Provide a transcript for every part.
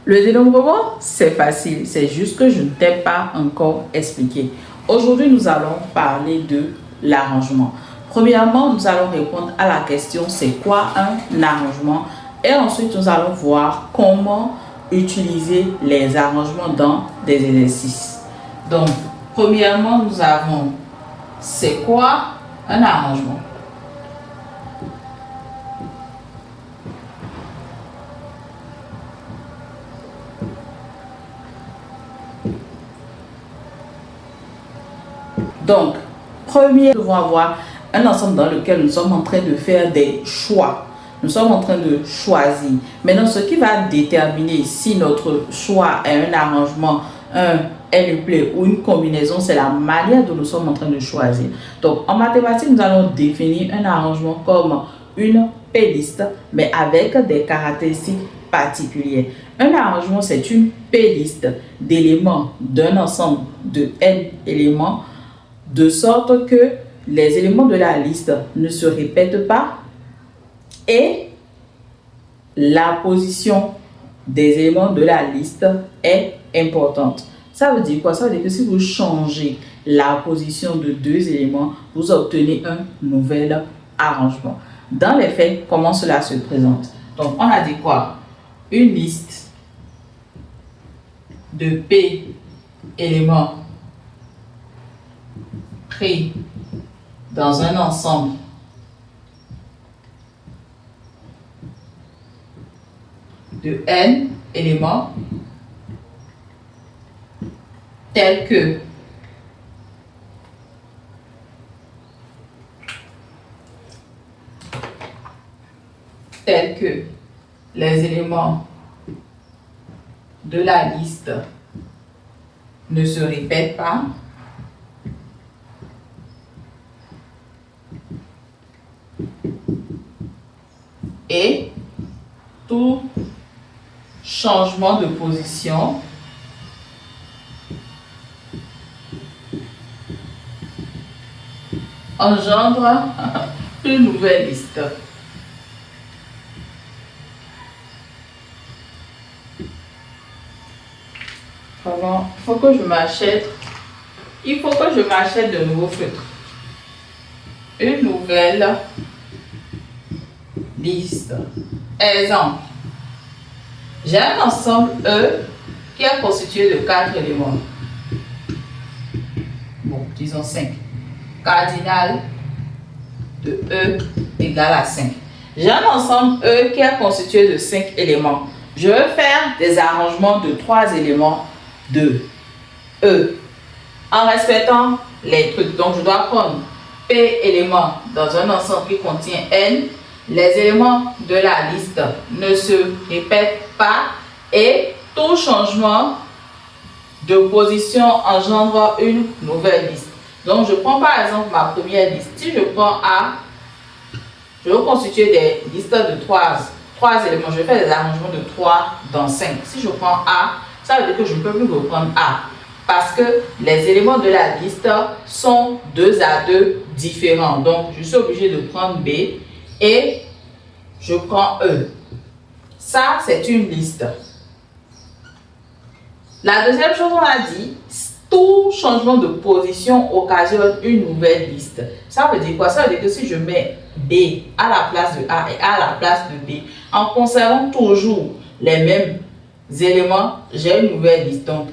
Le dénombrement, c'est facile, c'est juste que je ne t'ai pas encore expliqué. Aujourd'hui, nous allons parler de l'arrangement. Premièrement, nous allons répondre à la question c'est quoi un arrangement, et ensuite nous allons voir comment utiliser les arrangements dans des exercices. Donc, premièrement, nous avons c'est quoi un arrangement. Donc, premier, nous devons avoir un ensemble dans lequel nous sommes en train de faire des choix. Nous sommes en train de choisir. Maintenant, ce qui va déterminer si notre choix est un arrangement, un L-play ou une combinaison, c'est la manière dont nous sommes en train de choisir. Donc, en mathématiques, nous allons définir un arrangement comme une P-liste, mais avec des caractéristiques particulières. Un arrangement, c'est une P-liste d'éléments d'un ensemble de N éléments, de sorte que les éléments de la liste ne se répètent pas et la position des éléments de la liste est importante. Ça veut dire quoi? Ça veut dire que si vous changez la position de deux éléments, vous obtenez un nouvel arrangement. Dans les faits, comment cela se présente? Donc, on a dit quoi? Une liste de P éléments pris dans un ensemble de N éléments tels que les éléments de la liste ne se répètent pas, et tout changement de position engendre une nouvelle liste. Vraiment, il faut que je m'achète de nouveaux feutres. Une nouvelle liste. Exemple. J'ai un ensemble E qui est constitué de 4 éléments. Bon, disons 5. Cardinal de E égale à 5. J'ai un ensemble E qui est constitué de 5 éléments. Je veux faire des arrangements de 3 éléments de E en respectant les trucs. Donc, je dois prendre P éléments dans un ensemble qui contient N. Les éléments de la liste ne se répètent pas et tout changement de position engendre une nouvelle liste. Donc, je prends par exemple ma première liste. Si je prends A, je vais constituer des listes de 3 éléments. Je vais faire des arrangements de 3 dans 5. Si je prends A, ça veut dire que je ne peux plus reprendre A. Parce que les éléments de la liste sont 2 à 2 différents. Donc, je suis obligé de prendre B et je prends E. Ça, c'est une liste. La deuxième chose, on a dit, tout changement de position occasionne une nouvelle liste. Ça veut dire quoi? Ça veut dire que si je mets B à la place de A et A à la place de B, en conservant toujours les mêmes éléments, j'ai une nouvelle liste. Donc,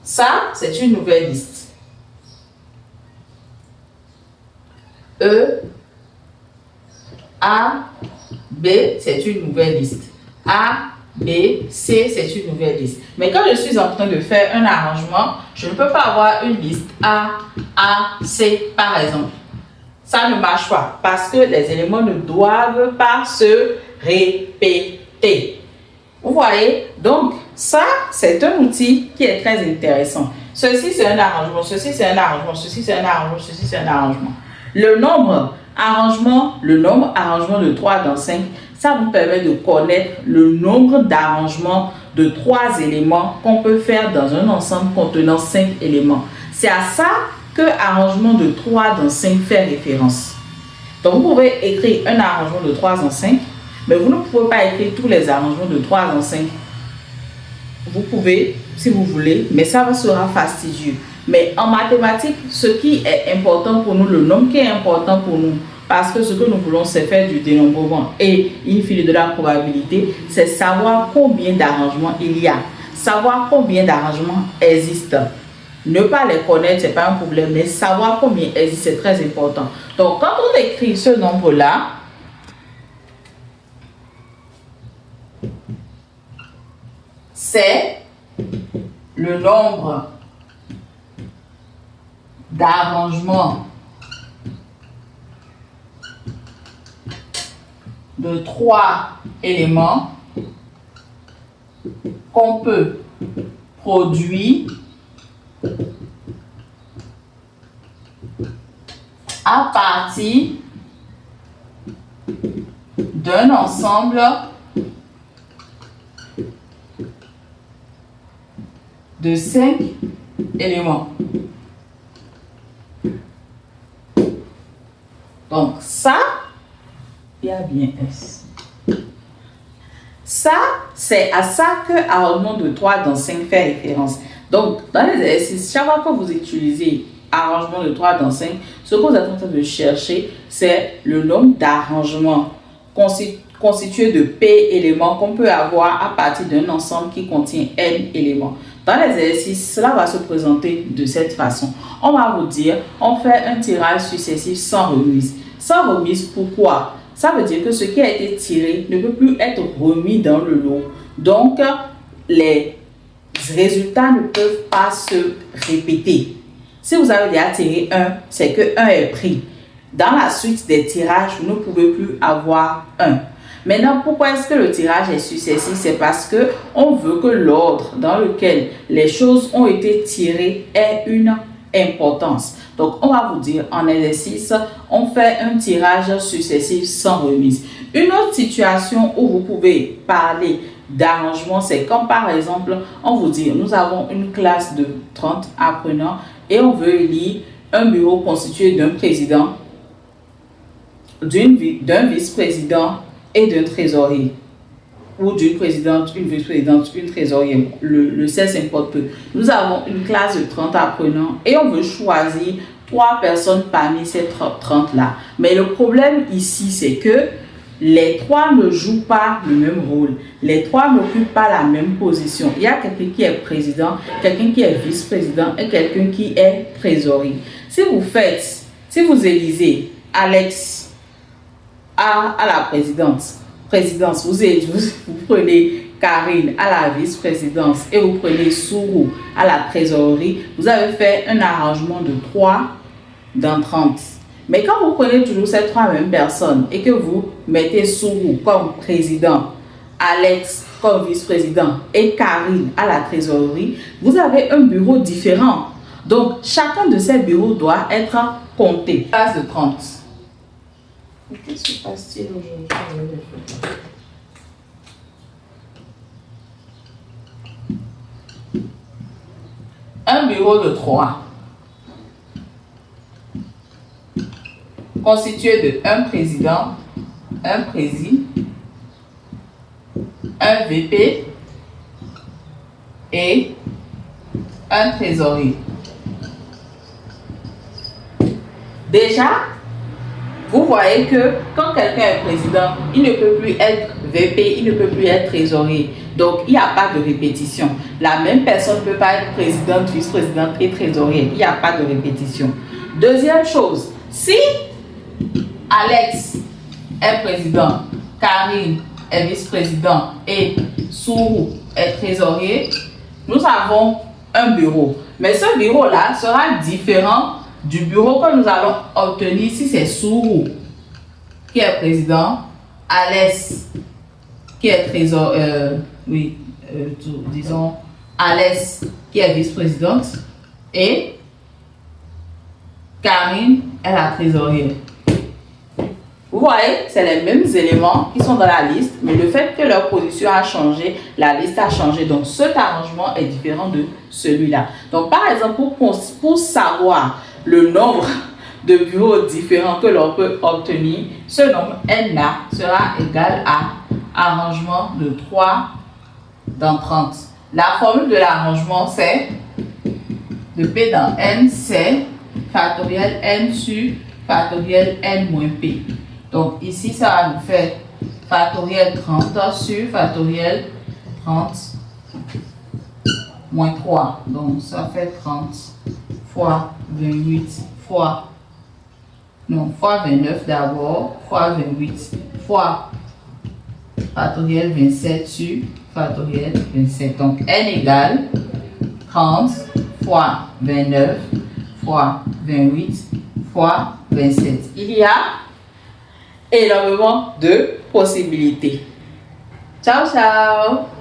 ça, c'est une nouvelle liste. E, A, B, c'est une nouvelle liste. A, B, C, c'est une nouvelle liste. Mais quand je suis en train de faire un arrangement, je ne peux pas avoir une liste A, C, par exemple. Ça ne marche pas parce que les éléments ne doivent pas se répéter. Vous voyez? Donc, ça, c'est un outil qui est très intéressant. Ceci, c'est un arrangement. Ceci, c'est un arrangement. Ceci, c'est un arrangement. Ceci, c'est un arrangement. Le nombre arrangement de 3 dans 5, ça nous permet de connaître le nombre d'arrangements de 3 éléments qu'on peut faire dans un ensemble contenant 5 éléments. C'est à ça que arrangement de 3 dans 5 fait référence. Donc, vous pouvez écrire un arrangement de 3 dans 5. Mais vous ne pouvez pas écrire tous les arrangements de 3 dans 5. Vous pouvez, si vous voulez, mais ça sera fastidieux. Mais en mathématiques, ce qui est important pour nous, le nombre qui est important pour nous, parce que ce que nous voulons, c'est faire du dénombrement et in fine de la probabilité, c'est savoir combien d'arrangements il y a, savoir combien d'arrangements existent. Ne pas les connaître, ce n'est pas un problème, mais savoir combien existent, c'est très important. Donc, quand on écrit ce nombre-là, c'est le nombre d'arrangements de 3 éléments qu'on peut produire à partir d'un ensemble de 5 éléments. Donc ça, il y a bien S. Ça, c'est à ça que arrangement de 3 dans 5 fait référence. Donc, dans les exercices, chaque fois que vous utilisez arrangement de 3 dans 5, ce que vous êtes en train de chercher, c'est le nombre d'arrangements constitués de P éléments qu'on peut avoir à partir d'un ensemble qui contient N éléments. Dans les exercices, cela va se présenter de cette façon. On va vous dire, on fait un tirage successif sans remise. Sans remise, pourquoi? Ça veut dire que ce qui a été tiré ne peut plus être remis dans le lot. Donc, les résultats ne peuvent pas se répéter. Si vous avez déjà tiré 1, c'est que 1 est pris. Dans la suite des tirages, vous ne pouvez plus avoir 1. Maintenant, pourquoi est-ce que le tirage est successif? C'est parce que on veut que l'ordre dans lequel les choses ont été tirées ait une importance. Donc, on va vous dire en exercice, on fait un tirage successif sans remise. Une autre situation où vous pouvez parler d'arrangement, c'est quand par exemple, on vous dit, nous avons une classe de 30 apprenants et on veut élire un bureau constitué d'un président, d'un vice-président et d'un trésorier. Ou d'une présidente, une vice-présidente, une trésorière. Le sexe importe peu. Nous avons une classe de 30 apprenants et on veut choisir 3 personnes parmi ces 30 là. Mais le problème ici, c'est que les 3 ne jouent pas le même rôle. Les 3 n'occupent pas la même position. Il y a quelqu'un qui est président, quelqu'un qui est vice-président et quelqu'un qui est trésorier. Si vous élisez Alex à la présidence, vous prenez Karine à la vice-présidence et vous prenez Sourou à la trésorerie, vous avez fait un arrangement de 3 dans 30. Mais quand vous prenez toujours ces 3 mêmes personnes et que vous mettez Sourou comme président, Alex comme vice-président et Karine à la trésorerie, vous avez un bureau différent. Donc, chacun de ces bureaux doit être compté. Classe de 30. Qu'est-ce qui se passe-t-il aujourd'hui? Un bureau de 3 constitué de un président, un président, un VP et un trésorier. Déjà, vous voyez que quand quelqu'un est président, il ne peut plus être VP, il ne peut plus être trésorier. Donc, il n'y a pas de répétition. La même personne ne peut pas être présidente, vice-présidente et trésorier. Il n'y a pas de répétition. Deuxième chose, si Alex est président, Karine est vice-président et Sourou est trésorier, nous avons un bureau. Mais ce bureau-là sera différent du bureau que nous allons obtenir si c'est Sourou qui est président, Alex qui est trésorier, disons Alex qui est vice-présidente et Karine est la trésorière. Vous voyez, c'est les mêmes éléments qui sont dans la liste, mais le fait que leur position a changé, la liste a changé. Donc, cet arrangement est différent de celui-là. Donc, par exemple, pour savoir le nombre de bureaux différents que l'on peut obtenir, ce nombre N-là sera égal à arrangement de 3 dans 30. La formule de l'arrangement, c'est de P dans N, c'est factoriel N sur factoriel N moins P. Donc ici, ça va nous faire factoriel 30 sur factoriel 30 moins 3. Donc ça fait 30 fois 28 fois 29 d'abord, fois 28 fois factoriel 27 sur factoriel 27. Donc N égale 30 fois 29 fois 28 fois 27. Il y a énormément de possibilités. Ciao, ciao!